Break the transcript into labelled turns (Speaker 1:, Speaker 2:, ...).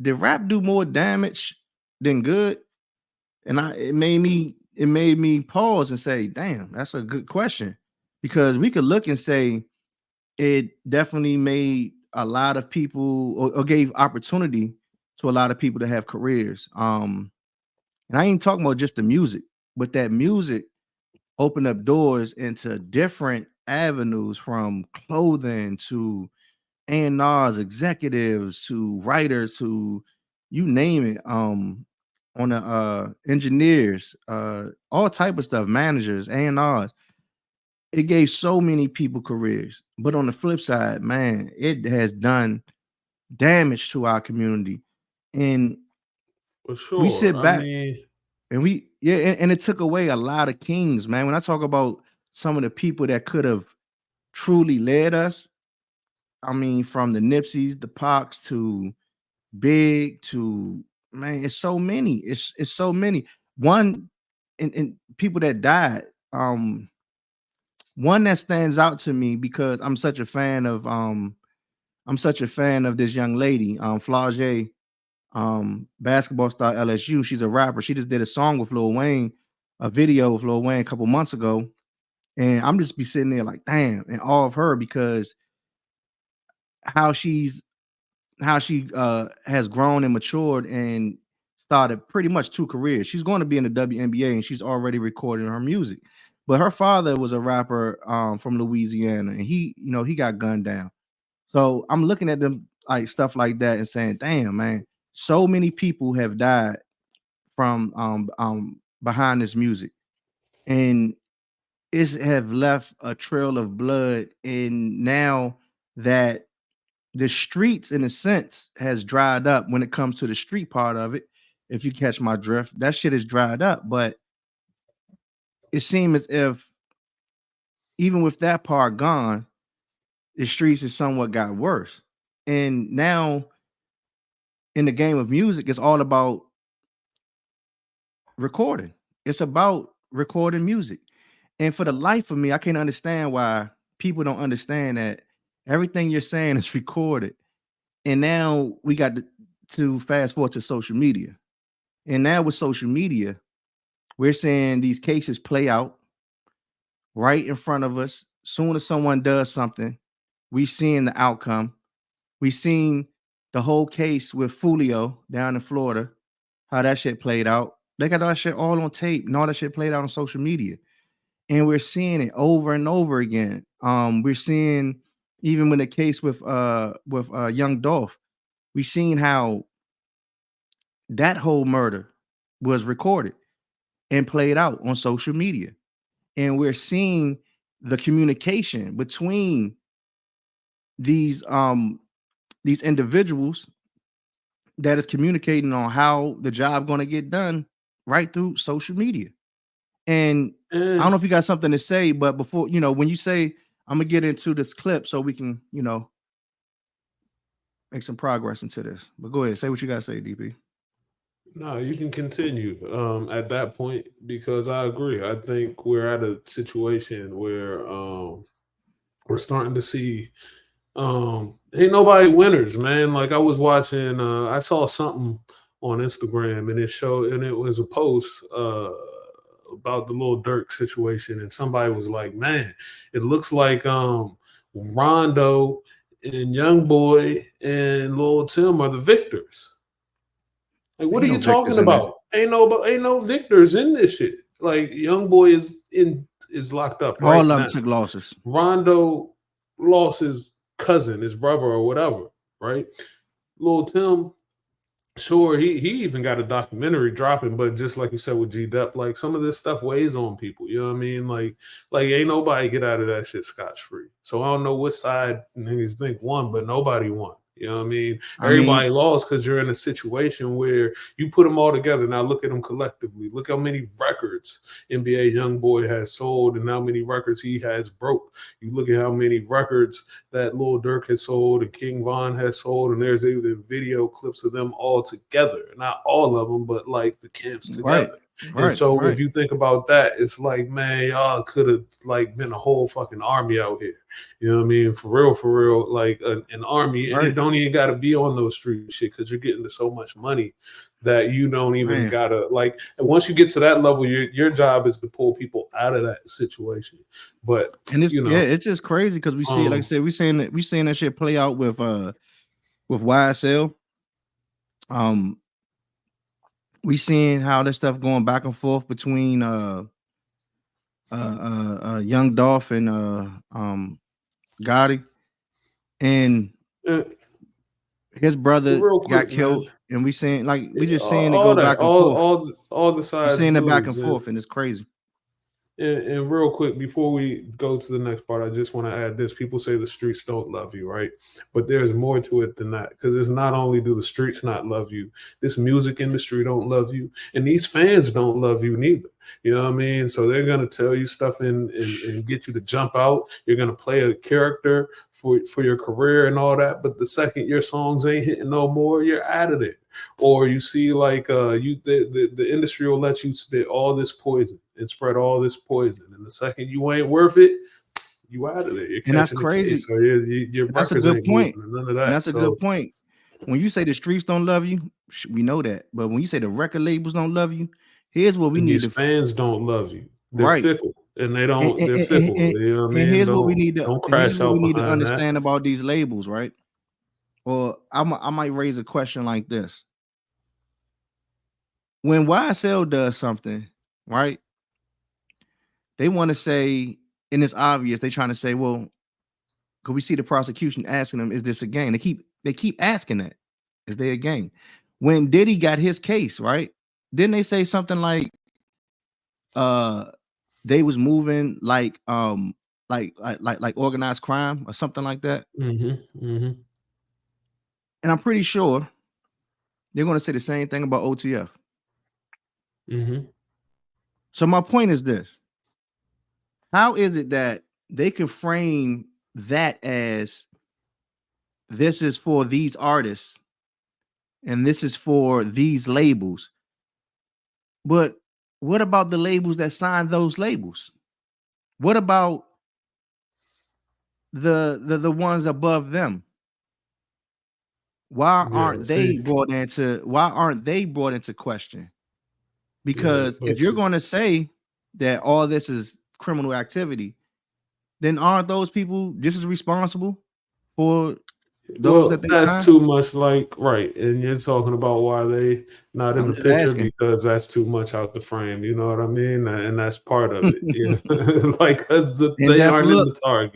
Speaker 1: did rap do more damage than good? And it made me pause and say, damn, that's a good question. Because we could look and say it definitely made a lot of people or gave opportunity to a lot of people to have careers. And I ain't talking about just the music, but that music opened up doors into different avenues from clothing to A&Rs, executives to writers to you name it. On the engineers, all type of stuff, managers, A&Rs. It gave so many people careers. But on the flip side, man, it has done damage to our community. And
Speaker 2: For
Speaker 1: we
Speaker 2: sure.
Speaker 1: sit
Speaker 2: I
Speaker 1: back
Speaker 2: mean,
Speaker 1: and and it took away a lot of kings, man. When I talk about some of the people that could have truly led us, I mean, from the Nipseys, the Pox to Big to man, it's so many. It's so many. One and people that died. One that stands out to me because I'm such a fan of this young lady, Flau'jae, basketball star LSU. She's a rapper. She just did a song with Lil Wayne, a video with Lil Wayne a couple months ago. And I'm just be sitting there like, damn, in awe of her because how she's how she has grown and matured and started pretty much two careers. She's going to be in the WNBA and she's already recording her music. But her father was a rapper from Louisiana and he got gunned down. So I'm looking at them like stuff like that and saying, damn, man, so many people have died from behind this music. And it's have left a trail of blood. And now that the streets in a sense has dried up when it comes to the street part of it, if you catch my drift, that shit is dried up. But it seems as if even with that part gone, the streets has somewhat got worse. And now in the game of music, it's all about recording. It's about recording music. And for the life of me, I can't understand why people don't understand that everything you're saying is recorded. And now we got to fast forward to social media. And now with social media, we're seeing these cases play out right in front of us. Soon as someone does something, we seeing the outcome. We seen the whole case with Fulio down in Florida, how that shit played out. They got that shit all on tape and all that shit played out on social media. And we're seeing it over and over again. We're seeing even when the case with young Dolph, we seen how that whole murder was recorded and played out on social media. And we're seeing the communication between these um these individuals that is communicating on how the job going to get done right through social media. And I don't
Speaker 2: and
Speaker 1: know if you got something to say, but before when you say I'm gonna get into this clip so we can make some progress into this. But go ahead, say what you gotta say, DP.
Speaker 2: no, you can continue at that point because I agree. I think we're at a situation where we're starting to see ain't nobody winners, man. Like I was watching, I saw something on Instagram and it was a post about the little Dirk situation, and somebody was like, "Man, it looks like Rondo and Young Boy and Lil Tim are the victors." Like, what are
Speaker 1: Ain't no
Speaker 2: you
Speaker 1: victors
Speaker 2: talking
Speaker 1: in there.
Speaker 2: about? Ain't no victors in this shit. Like, Young Boy is locked up
Speaker 1: All
Speaker 2: right
Speaker 1: of them
Speaker 2: now.
Speaker 1: took losses.
Speaker 2: Rondo lost his cousin, his brother, or whatever, right? Lil Tim, sure, he even got a documentary dropping, but just like you said with G Dep, like some of this stuff weighs on people. You know what I mean? Like ain't nobody get out of that shit scotch free. So I don't know what side niggas think won, but nobody won. You know what I mean?
Speaker 1: I mean,
Speaker 2: Everybody lost because you're in a situation where you put them all together. Now look at them collectively. Look how many records NBA YoungBoy has sold and how many records he has broke. You look at how many records that Lil Durk has sold and King Von has sold, and there's even video clips of them all together. Not all of them, but like the camps
Speaker 1: right.
Speaker 2: together. And
Speaker 1: Right,
Speaker 2: so if
Speaker 1: right,
Speaker 2: you think about that, it's like, man, y'all could have like been a whole fucking army out here. You know what I mean? For real, like an army, and it
Speaker 1: right,
Speaker 2: don't even got to be on those street shit because you're getting to so much money that you don't even
Speaker 1: man.
Speaker 2: gotta like. And once you get to that level, your job is to pull people out of that situation. But
Speaker 1: And it's
Speaker 2: you
Speaker 1: yeah,
Speaker 2: know,
Speaker 1: it's just crazy because we see it. Like I
Speaker 2: um,
Speaker 1: said, we seeing that shit play out with YSL. Um, we seeing how this stuff going back and forth between Young Dolph and Gotti, and
Speaker 2: eh,
Speaker 1: his brother
Speaker 2: real
Speaker 1: got
Speaker 2: quick, man.
Speaker 1: killed, and we seeing like we
Speaker 2: Yeah,
Speaker 1: just seeing it
Speaker 2: all
Speaker 1: go
Speaker 2: that,
Speaker 1: back and forth.
Speaker 2: all the
Speaker 1: We
Speaker 2: sides
Speaker 1: seeing it back and
Speaker 2: dudes,
Speaker 1: forth, and it's crazy.
Speaker 2: and real quick, before we go to the next part, I just want to add this. People say the streets don't love you, right? But there's more to it than that. Because it's not only do the streets not love you, this music industry don't love you, and these fans don't love you neither. You know what I mean? So they're gonna tell you stuff and get you to jump out. You're gonna play a character for your career and all that. But the second your songs ain't hitting no more, you're out of there. Or you see like the industry will let you spit all this poison and spread all this poison, and the second you ain't worth it, you out of there. You're
Speaker 1: And that's
Speaker 2: catching the case,
Speaker 1: crazy.
Speaker 2: so your
Speaker 1: And that's a
Speaker 2: records
Speaker 1: good
Speaker 2: ain't
Speaker 1: point.
Speaker 2: moving and none of
Speaker 1: And
Speaker 2: that.
Speaker 1: that's a good
Speaker 2: So
Speaker 1: point. When you say the streets don't love you, we know that. But when you say the record labels don't love you, here's what we
Speaker 2: and
Speaker 1: need
Speaker 2: these
Speaker 1: to
Speaker 2: fans don't love you. They're
Speaker 1: right.
Speaker 2: fickle, and
Speaker 1: And, and,
Speaker 2: they're
Speaker 1: and, and,
Speaker 2: fickle.
Speaker 1: and
Speaker 2: You know what I
Speaker 1: and
Speaker 2: mean?
Speaker 1: here's what we need to
Speaker 2: Don't
Speaker 1: and here's
Speaker 2: crash
Speaker 1: what we
Speaker 2: out
Speaker 1: need to
Speaker 2: behind that.
Speaker 1: understand about these labels, right? Or I might raise a question like this. When YSL does something, right? They want to say, and it's obvious, they trying to say, well, because we see the prosecution asking them, is this a game? They keep asking that. Is there a game? When Diddy got his case, right? Didn't they say something like uh they was moving like organized crime or something like that?
Speaker 2: Hmm.
Speaker 1: And I'm pretty sure they're going to say the same thing about OTF.
Speaker 2: Hmm.
Speaker 1: So my point is this: how is it that they can frame that as this is for these artists and this is for these labels, but what about the labels that sign those labels? What about the ones above them?
Speaker 2: Yeah. See.
Speaker 1: Why aren't they brought into question?
Speaker 2: Yeah.
Speaker 1: Because
Speaker 2: But
Speaker 1: if you're
Speaker 2: see,
Speaker 1: going to say that all this is criminal activity, then aren't those people just as responsible for those
Speaker 2: well,
Speaker 1: that they
Speaker 2: that's
Speaker 1: sign?
Speaker 2: too much like right. And you're talking about why they not in
Speaker 1: I'm
Speaker 2: the
Speaker 1: just
Speaker 2: picture
Speaker 1: asking.
Speaker 2: because that's too much out the frame. You know what I mean? And that's part of it. Yeah. Like 'cause
Speaker 1: And
Speaker 2: they
Speaker 1: Def,
Speaker 2: aren't in
Speaker 1: look,
Speaker 2: the target.